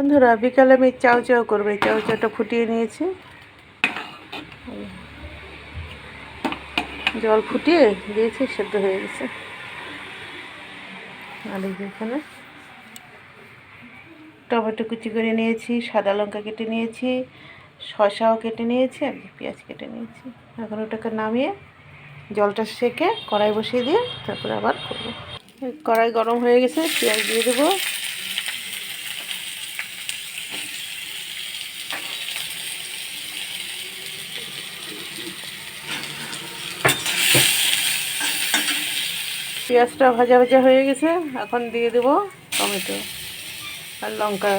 বন্ধুরা বিকালে আমি চাউ চাউ করবে, চাউ চাউটা ফুটিয়ে নিয়েছি। জল ফুটিয়ে দিয়েছি, সেদ্ধ হয়ে গেছে। আর এখানে টমেটো কুচি করে নিয়েছি, সাদা লঙ্কা কেটে নিয়েছি, শসাও কেটে নিয়েছি, আর পেঁয়াজ কেটে নিয়েছি। এখন ওটাকে নামিয়ে জলটা সেকে কড়াই বসিয়ে দিয়ে তারপরে আবার করবো। কড়াই গরম হয়ে গেছে, পেঁয়াজ দিয়ে দেবো। পেঁয়াজটা ভাজা ভাজা হয়ে গেছে, এখন দিয়ে দেবো টমেটো আর লঙ্কা।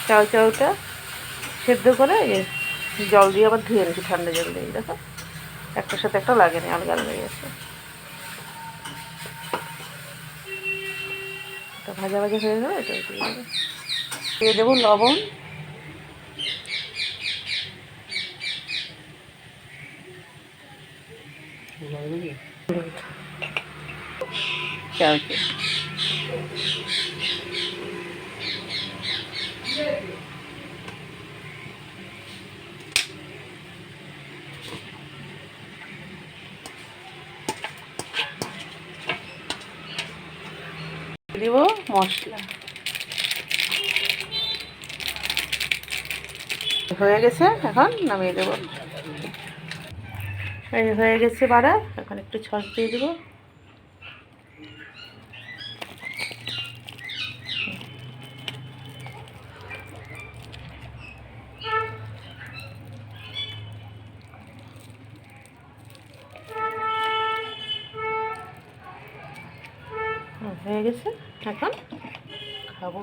চাউ চাউটা সেদ্ধ করে জল দিয়ে আবার ধুয়ে নিয়েছি, ঠান্ডা জল দিয়ে। দেখো একটার সাথে একটা লাগেনি, আলগা আলগা গেছে। এটা ভাজা ভাজা হয়ে গেলে এটা দিয়ে দেবো লবণ, চাউকে দিব মশলা। হয়ে গেছে, এখন নামিয়ে দেবো। এই হয়ে গেছে বাড়া, এখন একটু সস দিয়ে দেবো। হয়ে গেছে, এখন খাবো।